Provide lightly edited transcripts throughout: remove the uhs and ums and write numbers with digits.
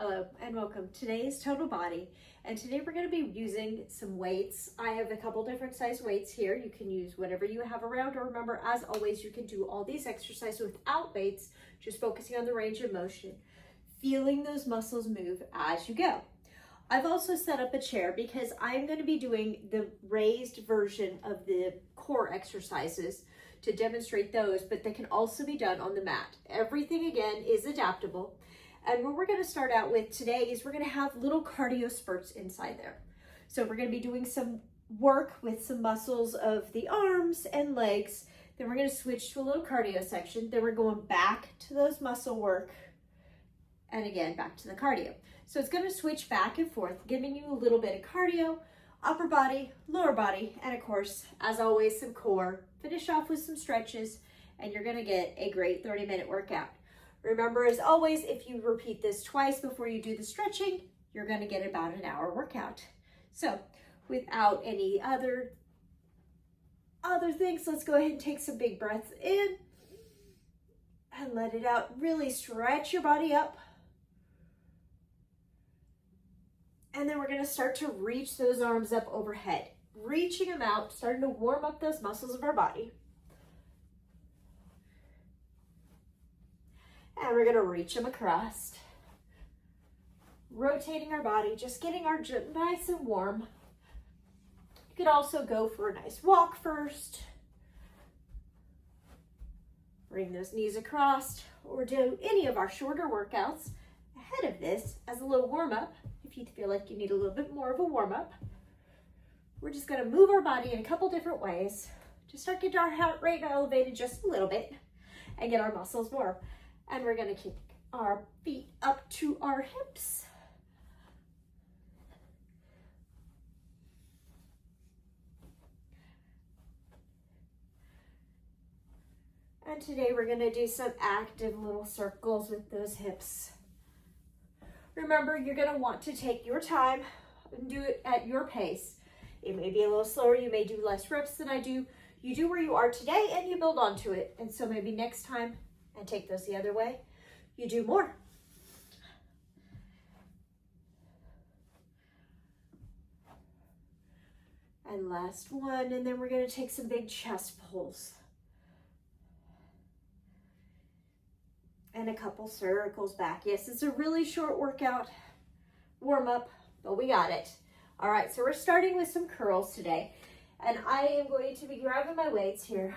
Hello and welcome. Today is Total Body, and today we're going to be using some weights. I have a couple different size weights here. You can use whatever you have around, or remember, as always, you can do all these exercises without weights, just focusing on the range of motion, feeling those muscles move as you go. I've also set up a chair because I'm going to be doing the raised version of the core exercises to demonstrate those, but they can also be done on the mat. Everything, again, is adaptable. And what we're going to start out with today is we're going to have little cardio spurts inside there. So we're going to be doing some work with some muscles of the arms and legs. Then we're going to switch to a little cardio section. Then we're going back to those muscle work. And again, back to the cardio. So it's going to switch back and forth, giving you a little bit of cardio, upper body, lower body, and of course, as always, some core. Finish off with some stretches, and you're going to get a great 30-minute workout. Remember, as always, if you repeat this twice before you do the stretching, you're going to get about an hour workout. So without any other things, let's go ahead and take some big breaths in and let it out. Really stretch your body up. And then we're going to start to reach those arms up overhead, reaching them out, starting to warm up those muscles of our body. And we're going to reach them across, rotating our body, just getting our nice and warm. You could also go for a nice walk first. Bring those knees across, or do any of our shorter workouts ahead of this as a little warm-up. If you feel like you need a little bit more of a warm-up, we're just going to move our body in a couple different ways to start getting our heart rate elevated just a little bit and get our muscles warm. And we're going to kick our feet up to our hips. And today we're going to do some active little circles with those hips. Remember, you're going to want to take your time and do it at your pace. It may be a little slower. You may do less reps than I do. You do where you are today and you build onto it. And so maybe next time, and take those the other way, you do more. And last one, and then we're going to take some big chest pulls. And a couple circles back. Yes, it's a really short workout, warm up, but we got it. All right, so we're starting with some curls today. And I am going to be grabbing my weights here.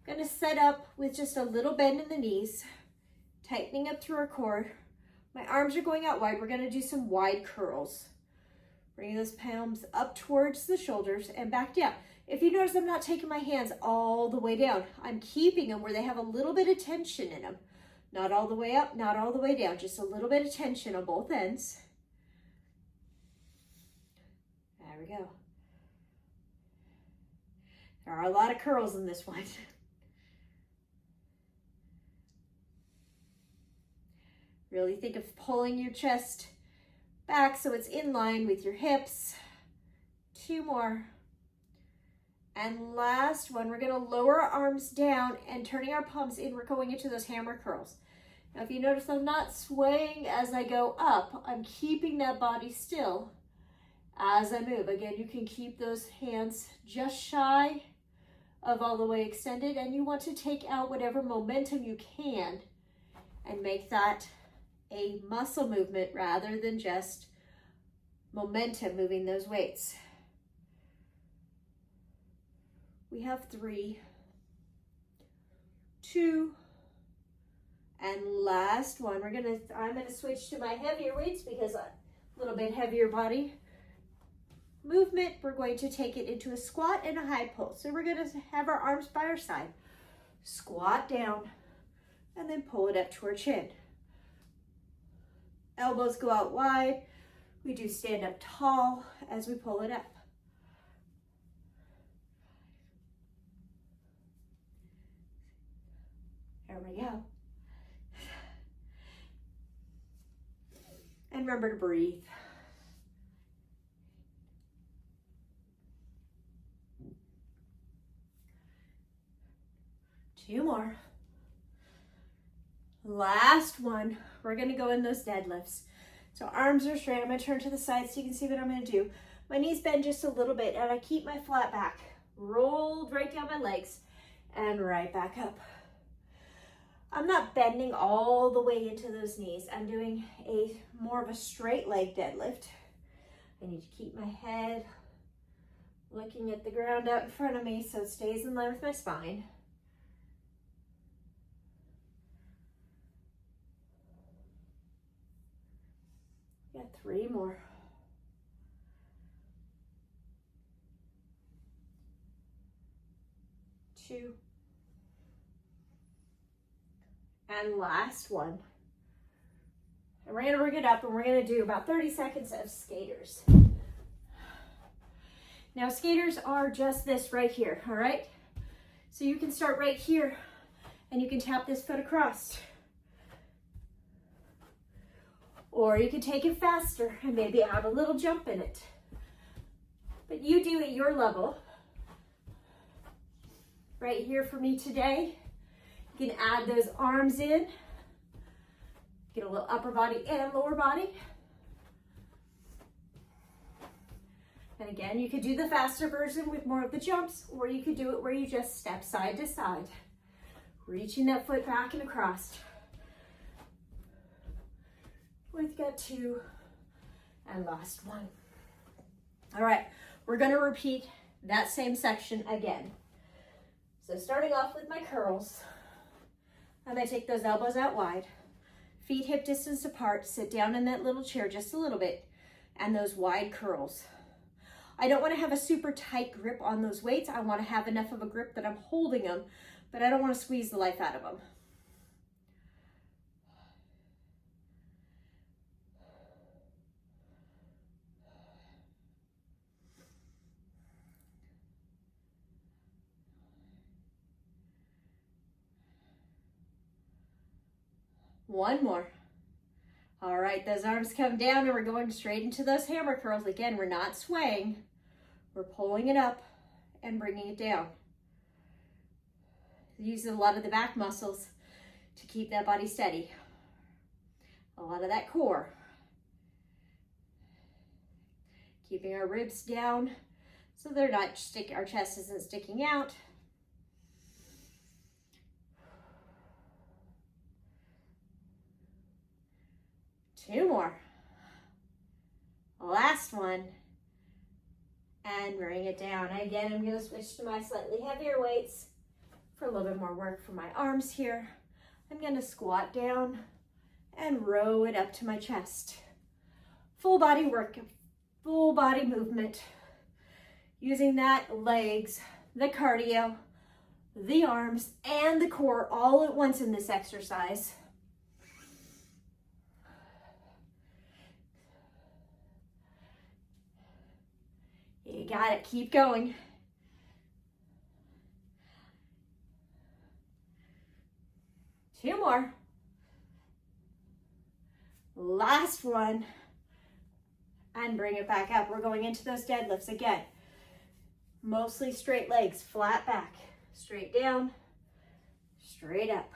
I'm going to set up with just a little bend in the knees, tightening up through our core. My arms are going out wide. We're going to do some wide curls. Bringing those palms up towards the shoulders and back down. If you notice, I'm not taking my hands all the way down. I'm keeping them where they have a little bit of tension in them. Not all the way up, not all the way down. Just a little bit of tension on both ends. There we go. There are a lot of curls in this one. Really think of pulling your chest back so it's in line with your hips. Two more. And last one, we're going to lower our arms down and turning our palms in. We're going into those hammer curls. Now, if you notice, I'm not swaying as I go up. I'm keeping that body still as I move. Again, you can keep those hands just shy of all the way extended, and you want to take out whatever momentum you can and make that a muscle movement rather than just momentum moving those weights. We have 3, 2, and last one. I'm gonna switch to my heavier weights because a little bit heavier body movement. We're going to take it into a squat and a high pull. So we're gonna have our arms by our side, squat down, and then pull it up to our chin. Elbows go out wide. We do stand up tall as we pull it up. There we go. And remember to breathe. Two more. Last one. We're gonna go in those deadlifts. So arms are straight. I'm gonna turn to the side so you can see what I'm gonna do. My knees bend just a little bit and I keep my flat back rolled right down my legs and right back up. I'm not bending all the way into those knees. I'm doing more of a straight leg deadlift. I need to keep my head looking at the ground out in front of me so it stays in line with my spine. Got 3 more. 2. And last one. And we're gonna rig it up and we're gonna do about 30 seconds of skaters. Now skaters are just this right here, all right? So you can start right here and you can tap this foot across. Or you can take it faster and maybe add a little jump in it. But you do at your level. Right here for me today, you can add those arms in. Get a little upper body and lower body. And again, you could do the faster version with more of the jumps, or you could do it where you just step side to side, reaching that foot back and across. We've got 2 and last one. All right, we're gonna repeat that same section again. So starting off with my curls, I'm gonna take those elbows out wide, feet hip distance apart, sit down in that little chair just a little bit, and those wide curls. I don't wanna have a super tight grip on those weights. I wanna have enough of a grip that I'm holding them, but I don't wanna squeeze the life out of them. One more. All right, those arms come down and we're going straight into those hammer curls. Again, we're not swaying. We're pulling it up and bringing it down. Using a lot of the back muscles to keep that body steady. A lot of that core. Keeping our ribs down so they're not our chest isn't sticking out. Two more. Last one. And bring it down. Again, I'm going to switch to my slightly heavier weights for a little bit more work for my arms here. I'm going to squat down and row it up to my chest. Full body work, full body movement. Using that legs, the cardio, the arms, and the core all at once in this exercise. You got it, keep going. Two more. Last one. And bring it back up. We're going into those deadlifts again. Mostly straight legs, flat back, straight down, straight up.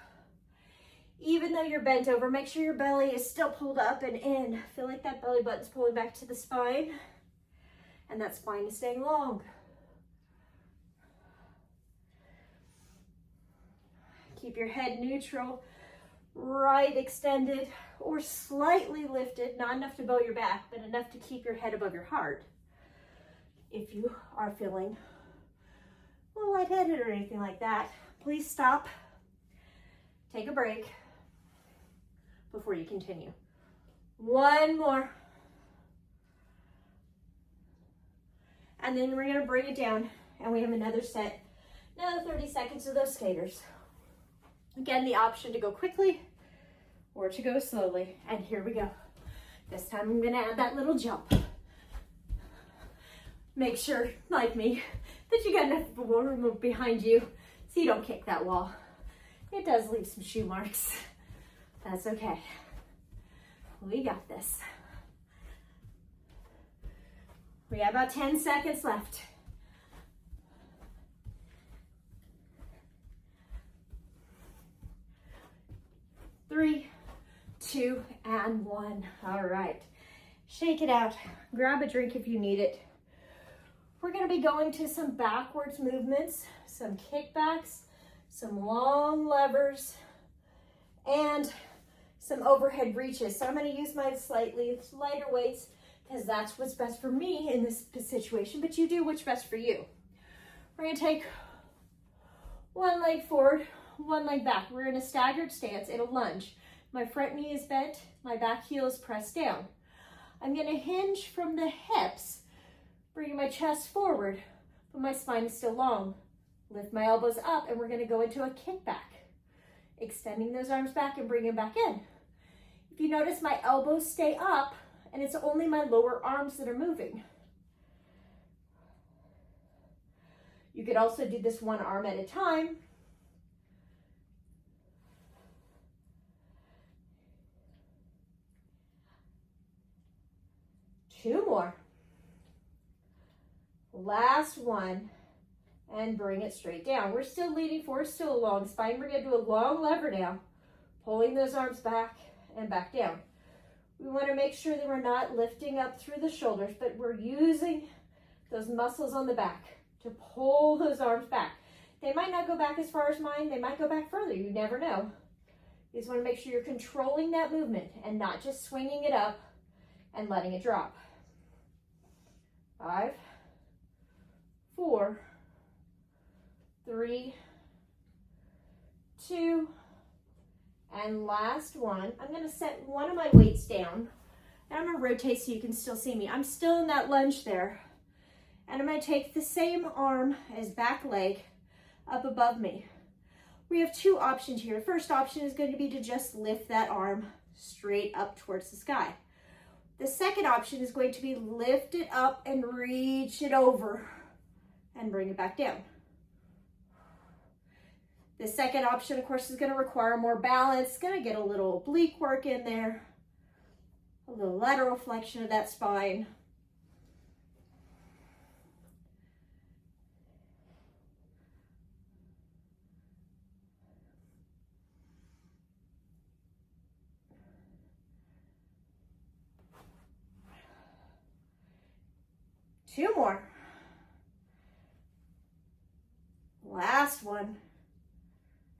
Even though you're bent over, make sure your belly is still pulled up and in. Feel like that belly button's pulling back to the spine. And that spine is staying long. Keep your head neutral, right extended or slightly lifted, not enough to bow your back, but enough to keep your head above your heart. If you are feeling a little lightheaded or anything like that, please stop, take a break before you continue. One more. And then we're gonna bring it down and we have another set, another 30 seconds of those skaters. Again, the option to go quickly or to go slowly. And here we go. This time I'm gonna add that little jump. Make sure, like me, that you got enough room behind you so you don't kick that wall. It does leave some shoe marks. That's okay. We got this. We have about 10 seconds left. 3, 2, and 1. All right. Shake it out. Grab a drink if you need it. We're going to be going to some backwards movements, some kickbacks, some long levers, and some overhead reaches. So I'm going to use my slightly lighter weights because that's what's best for me in this situation, but you do what's best for you. We're going to take one leg forward, one leg back. We're in a staggered stance in a lunge. My front knee is bent, my back heel is pressed down. I'm going to hinge from the hips, bringing my chest forward, but my spine is still long. Lift my elbows up, and we're going to go into a kickback, extending those arms back and bringing them back in. If you notice, my elbows stay up, and it's only my lower arms that are moving. You could also do this one arm at a time. Two more. Last one. And bring it straight down. We're still leaning forward, still a long spine. We're going to do a long lever now, pulling those arms back and back down. We want to make sure that we're not lifting up through the shoulders, but we're using those muscles on the back to pull those arms back. They might not go back as far as mine. They might go back further. You never know. You just want to make sure you're controlling that movement and not just swinging it up and letting it drop. 5, 4, 3, 2, and last one. I'm going to set one of my weights down, and I'm going to rotate so you can still see me. I'm still in that lunge there, and I'm going to take the same arm as back leg up above me. We have two options here. The first option is going to be to just lift that arm straight up towards the sky. The second option is going to be lift it up and reach it over and bring it back down. The second option, of course, is going to require more balance. Going to get a little oblique work in there, a little lateral flexion of that spine. Two more. Last one.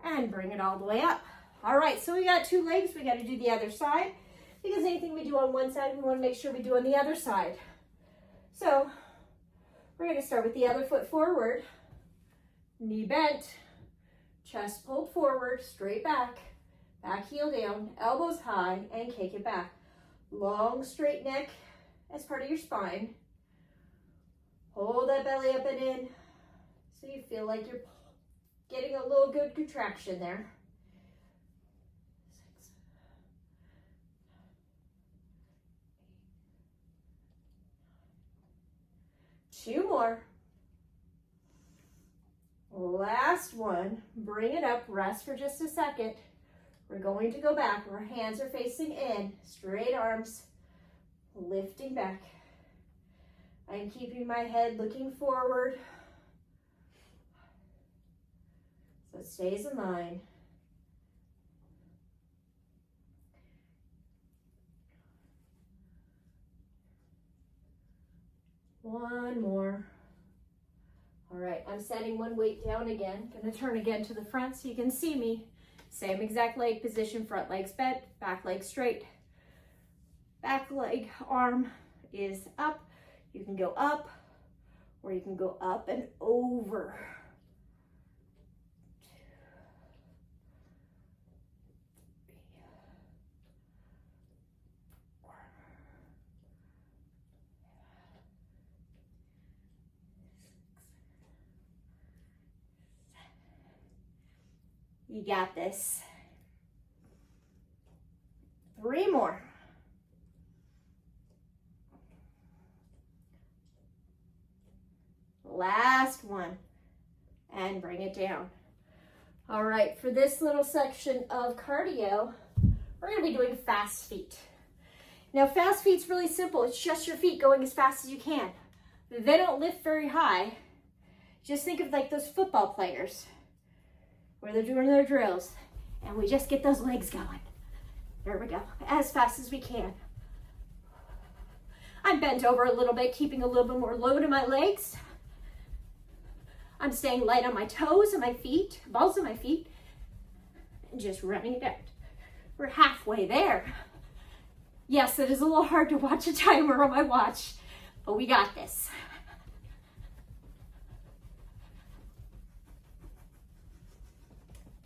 And bring it all the way up. All right, so we got two legs. We got to do the other side, because anything we do on one side, we want to make sure we do on the other side. So we're going to start with the other foot forward, knee bent, chest pulled forward, straight back, back heel down, elbows high, and kick it back. Long, straight neck as part of your spine. Hold that belly up and in so you feel like you're getting a little good contraction there. 6, 2 more. Last one. Bring it up. Rest for just a second. We're going to go back. Our hands are facing in. Straight arms. Lifting back. I'm keeping my head looking forward, so it stays in line. One more. All right, I'm setting one weight down again. Gonna turn again to the front so you can see me. Same exact leg position, front leg's bent, back leg straight. Back leg arm is up. You can go up, or you can go up and over. 2, 3, 4, 6, 7. You got this. 3 more. Last one, and bring it down. All right, for this little section of cardio, we're going to be doing fast feet. Now, fast feet's really simple. It's just your feet going as fast as you can. They don't lift very high. Just think of like those football players where they're doing their drills, and we just get those legs going. There we go, as fast as we can. I'm bent over a little bit, keeping a little bit more load in my legs. I'm staying light on my toes and my feet, balls of my feet, and just running it out. We're halfway there. Yes, it is a little hard to watch a timer on my watch, but we got this.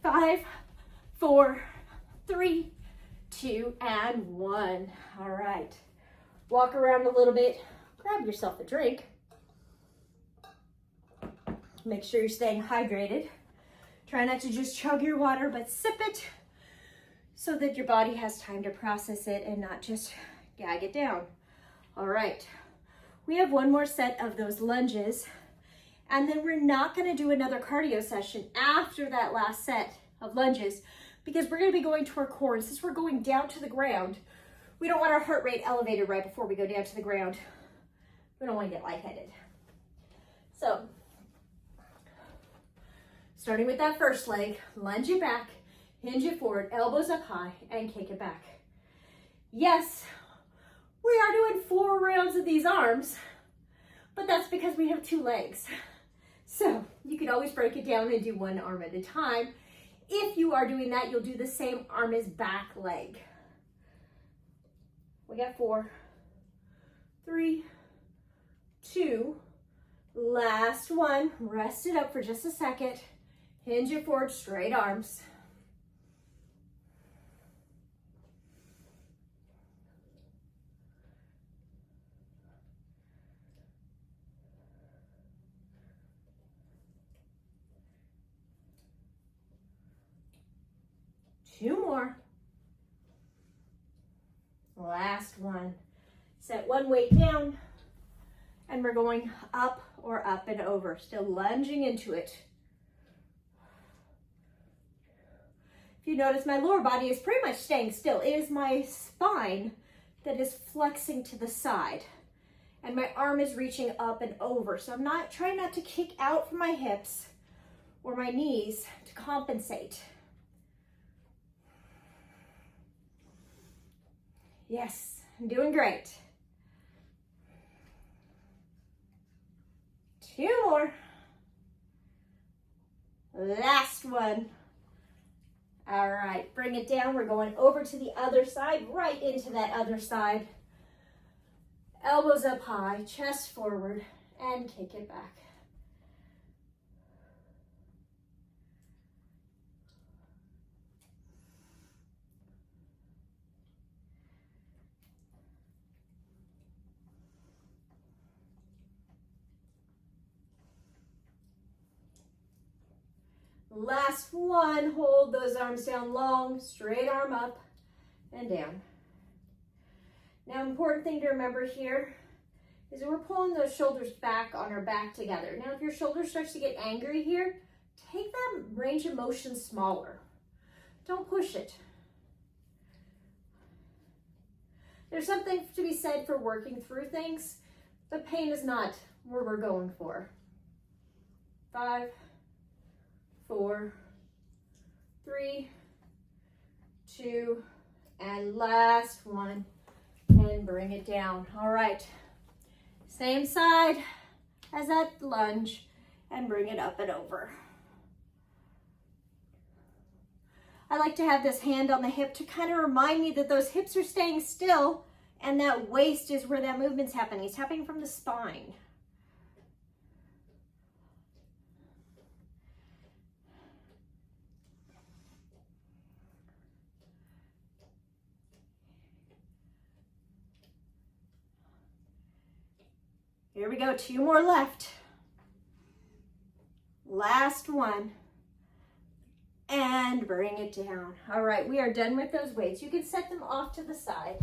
5, 4, 3, 2, and 1. All right. Walk around a little bit. Grab yourself a drink. Make sure you're staying hydrated. Try not to just chug your water, but sip it so that your body has time to process it and not just gag it down. All right. We have one more set of those lunges, and then we're not going to do another cardio session after that last set of lunges because we're going to be going to our core. And since we're going down to the ground, we don't want our heart rate elevated right before we go down to the ground. We don't want to get lightheaded. So, starting with that first leg, lunge it back, hinge it forward, elbows up high, and kick it back. Yes, we are doing 4 rounds of these arms, but that's because we have 2 legs. So you can always break it down and do 1 arm at a time. If you are doing that, you'll do the same arm as back leg. We got 4, 3, 2, last one. Rest it up for just a second. Hinge it forward, straight arms. Two more. Last one. Set one weight down, and we're going up or up and over, still lunging into it. If you notice, my lower body is pretty much staying still. It is my spine that is flexing to the side, and my arm is reaching up and over. So I'm not trying not to kick out from my hips or my knees to compensate. Yes, I'm doing great. 2 more. Last one. All right, bring it down. We're going over to the other side, right into that other side. Elbows up high, chest forward, and kick it back. Last one, hold those arms down long, straight arm up and down. Now, important thing to remember here is that we're pulling those shoulders back on our back together. Now, if your shoulder starts to get angry here, take that range of motion smaller. Don't push it. There's something to be said for working through things, but pain is not where we're going for. 5, 4, 3, 2, and last one, and bring it down. All right, same side as that lunge, and bring it up and over. I like to have this hand on the hip to kind of remind me that those hips are staying still, and that waist is where that movement's happening. It's happening from the spine. Here we go, 2 more left. Last one. And bring it down. All right, we are done with those weights. You can set them off to the side.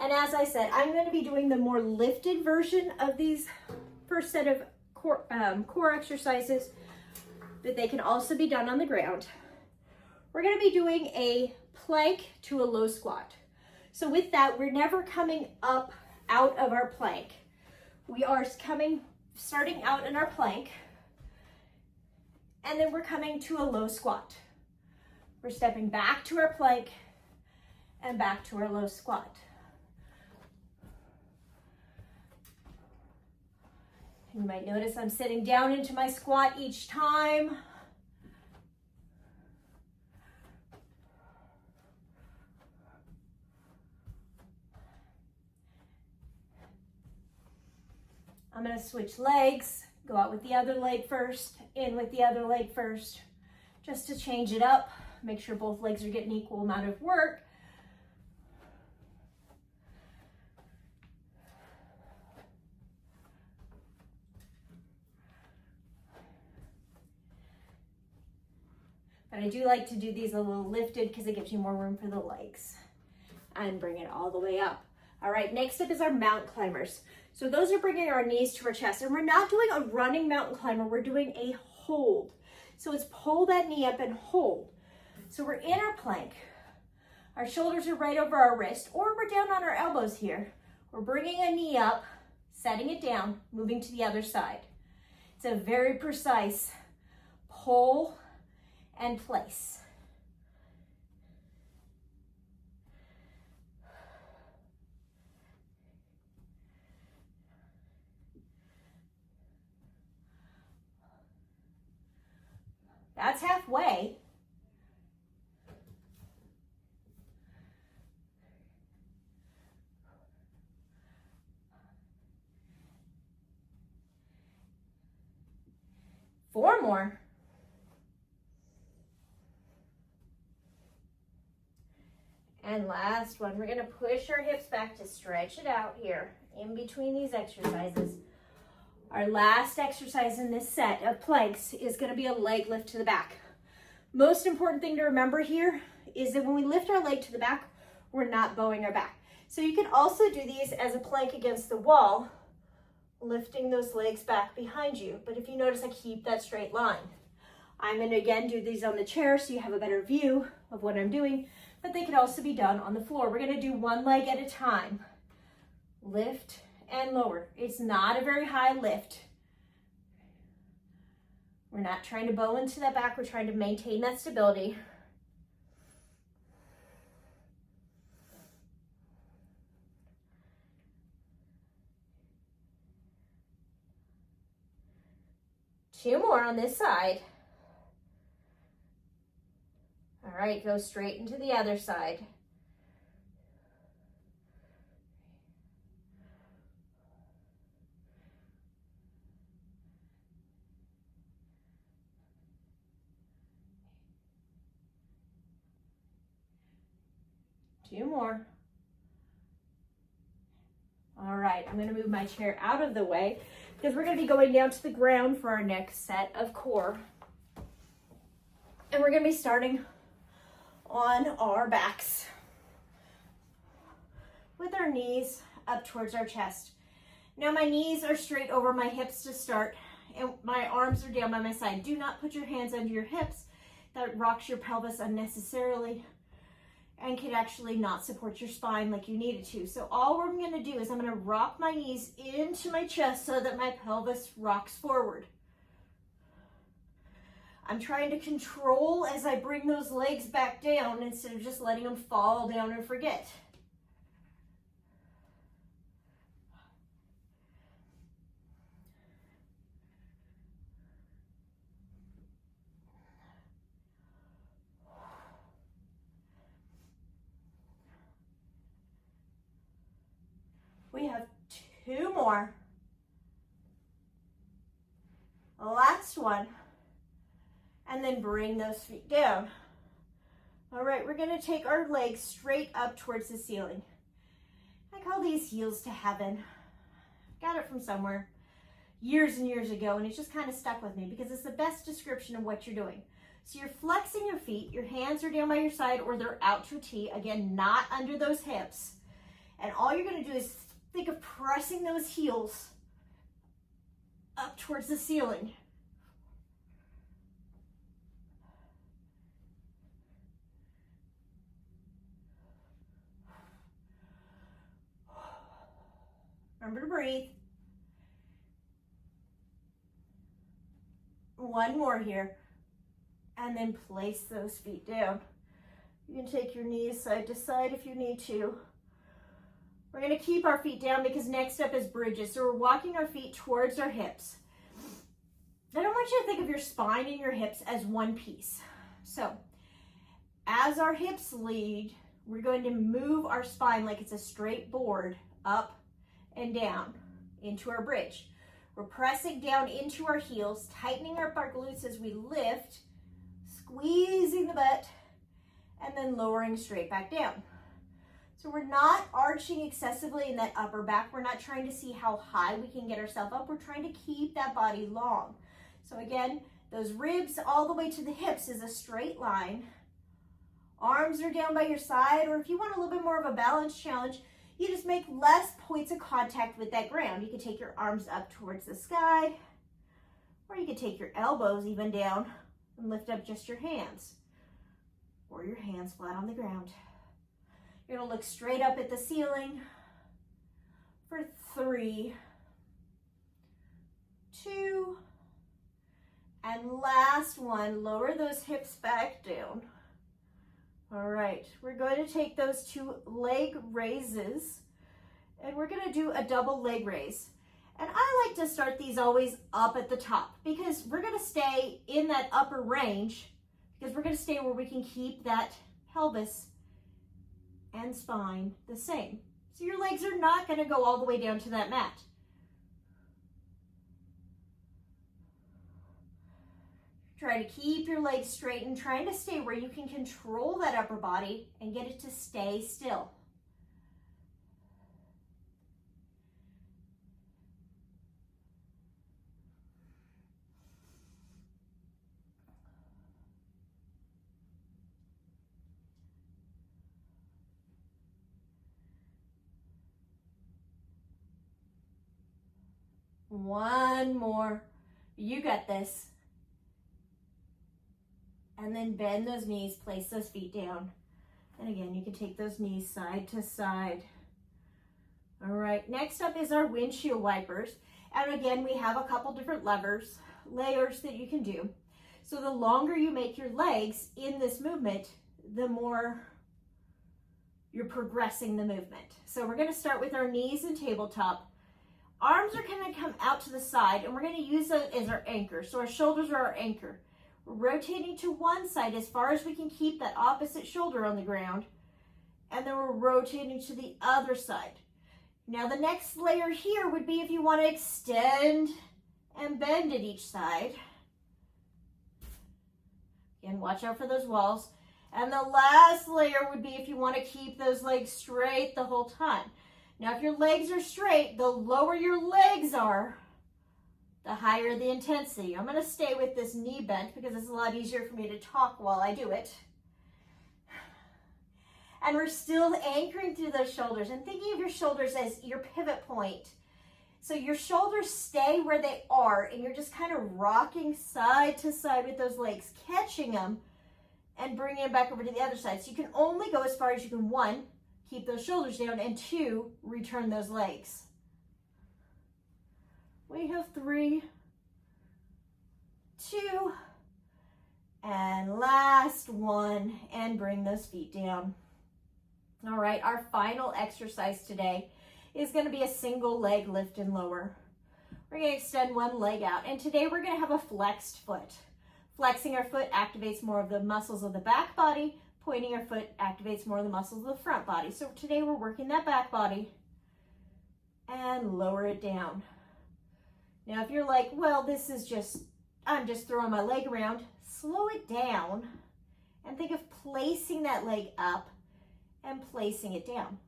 And as I said, I'm going to be doing the more lifted version of these first set of core exercises, but they can also be done on the ground. We're going to be doing a plank to a low squat. So with that, we're never coming up out of our plank. We are starting out in our plank, and then we're coming to a low squat. We're stepping back to our plank, and back to our low squat. You might notice I'm sitting down into my squat each time. I'm going to switch legs, go out with the other leg first, in with the other leg first, just to change it up. Make sure both legs are getting equal amount of work. But I do like to do these a little lifted because it gives you more room for the legs. And bring it all the way up. All right, next up is our mountain climbers. So those are bringing our knees to our chest. And we're not doing a running mountain climber, we're doing a hold. So it's pull that knee up and hold. So we're in our plank. Our shoulders are right over our wrist, or we're down on our elbows here. We're bringing a knee up, setting it down, moving to the other side. It's a very precise pull and place. That's halfway. Four more. And last one, we're gonna push our hips back to stretch it out here in between these exercises. Our last exercise in this set of planks is gonna be a leg lift to the back. Most important thing to remember here is that when we lift our leg to the back, we're not bowing our back. So you can also do these as a plank against the wall, lifting those legs back behind you. But if you notice, I keep that straight line. I'm gonna again do these on the chair so you have a better view of what I'm doing, but they can also be done on the floor. We're gonna do one leg at a time. Lift and lower. It's not a very high lift. We're not trying to bow into that back, we're trying to maintain that stability. Two more on this side. All right, go straight into the other side. Two more. All right, I'm gonna move my chair out of the way because we're gonna be going down to the ground for our next set of core. And we're gonna be starting on our backs with our knees up towards our chest. Now my knees are straight over my hips to start and my arms are down by my side. Do not put your hands under your hips. That rocks your pelvis unnecessarily and can actually not support your spine like you need it to. So all we're gonna do is I'm gonna rock my knees into my chest so that my pelvis rocks forward. I'm trying to control as I bring those legs back down instead of just letting them fall down and forget. We have two more. Last one. And then bring those feet down. All right, we're gonna take our legs straight up towards the ceiling. I call these heels to heaven. Got it from somewhere years and years ago, and it just kind of stuck with me because it's the best description of what you're doing. So you're flexing your feet, your hands are down by your side or they're out to a T, again, not under those hips. And all you're gonna do is think of pressing those heels up towards the ceiling. Remember to breathe. One more here. And then place those feet down. You can take your knees side to side if you need to. We're going to keep our feet down because next up is bridges. So we're walking our feet towards our hips. I don't want you to think of your spine and your hips as one piece. So as our hips lead, we're going to move our spine like it's a straight board up and down into our bridge. We're pressing down into our heels, tightening up our glutes as we lift, squeezing the butt, and then lowering straight back down. So we're not arching excessively in that upper back. We're not trying to see how high we can get ourselves up. We're trying to keep that body long. So again, those ribs all the way to the hips is a straight line. Arms are down by your side, or if you want a little bit more of a balance challenge, you just make less points of contact with that ground. You can take your arms up towards the sky, or you can take your elbows even down and lift up just your hands, or your hands flat on the ground. You're gonna look straight up at the ceiling for 3, 2, and last one, lower those hips back down. All right, we're going to take those 2 leg raises and we're gonna do a double leg raise. And I like to start these always up at the top because we're gonna stay in that upper range because we're gonna stay where we can keep that pelvis and spine the same. So your legs are not gonna go all the way down to that mat. Try to keep your legs straight and trying to stay where you can control that upper body and get it to stay still. One more. You got this. And then bend those knees, place those feet down. And again, you can take those knees side to side. All right, next up is our windshield wipers. And again, we have a couple different layers that you can do. So the longer you make your legs in this movement, the more you're progressing the movement. So we're gonna start with our knees and tabletop. Arms are gonna come out to the side and we're gonna use that as our anchor. So our shoulders are our anchor. We're rotating to one side as far as we can keep that opposite shoulder on the ground. And then we're rotating to the other side. Now the next layer here would be if you want to extend and bend at each side. Again, watch out for those walls. And the last layer would be if you want to keep those legs straight the whole time. Now if your legs are straight, the lower your legs are, the higher the intensity. I'm going to stay with this knee bent because it's a lot easier for me to talk while I do it. And we're still anchoring through those shoulders and thinking of your shoulders as your pivot point. So your shoulders stay where they are and you're just kind of rocking side to side with those legs, catching them and bringing them back over to the other side. So you can only go as far as you can. 1, keep those shoulders down, and 2, return those legs. We have 3, 2, and last one, and bring those feet down. All right, our final exercise today is going to be a single leg lift and lower. We're going to extend one leg out, and today we're going to have a flexed foot. Flexing our foot activates more of the muscles of the back body. Pointing our foot activates more of the muscles of the front body. So today we're working that back body and lower it down. Now, if you're like, well, this is just, I'm just throwing my leg around, slow it down and think of placing that leg up and placing it down.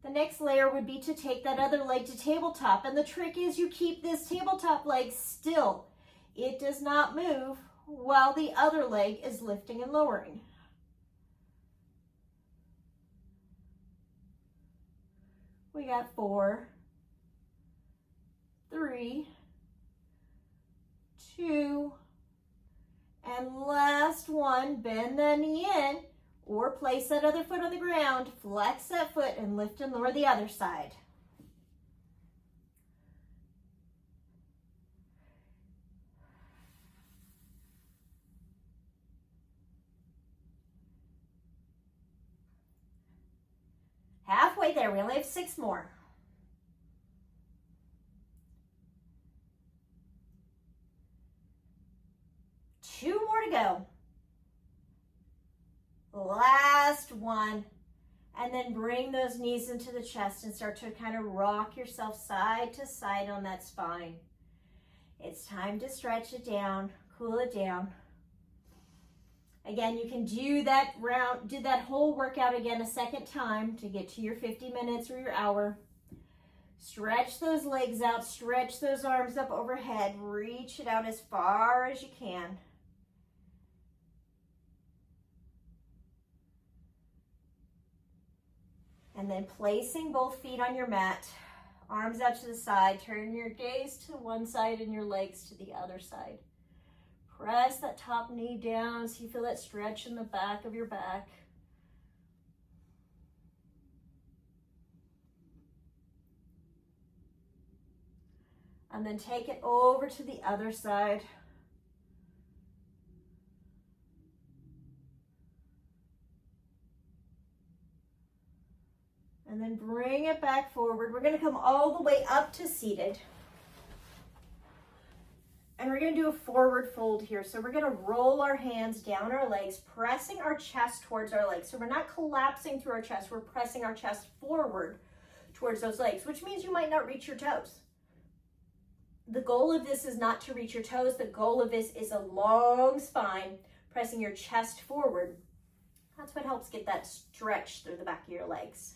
The next layer would be to take that other leg to tabletop. And the trick is you keep this tabletop leg still. It does not move while the other leg is lifting and lowering. We got 4, 3, 2, and last one, bend the knee in or place that other foot on the ground, flex that foot and lift and lower the other side. halfway there. We only have 6 more. Two more to go. Last one. And then bring those knees into the chest and start to kind of rock yourself side to side on that spine. It's time to stretch it down, cool it down. Again, you can do that whole workout again a second time to get to your 50 minutes or your hour. Stretch those legs out, stretch those arms up overhead, reach it out as far as you can. And then placing both feet on your mat, arms out to the side, turn your gaze to one side and your legs to the other side. Press that top knee down so you feel that stretch in the back of your back. And then take it over to the other side. And then bring it back forward. We're going to come all the way up to seated. And we're going to do a forward fold here. So we're going to roll our hands down our legs, pressing our chest towards our legs. So we're not collapsing through our chest. We're pressing our chest forward towards those legs, which means you might not reach your toes. The goal of this is not to reach your toes. The goal of this is a long spine, pressing your chest forward. That's what helps get that stretch through the back of your legs.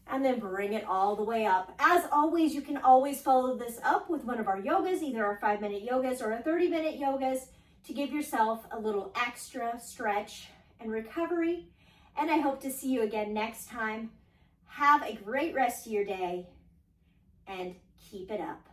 And then bring it all the way up. As always, you can always follow this up with one of our yogas, either our 5-minute yogas or our 30-minute yogas, to give yourself a little extra stretch and recovery. And I hope to see you again next time. Have a great rest of your day and keep it up.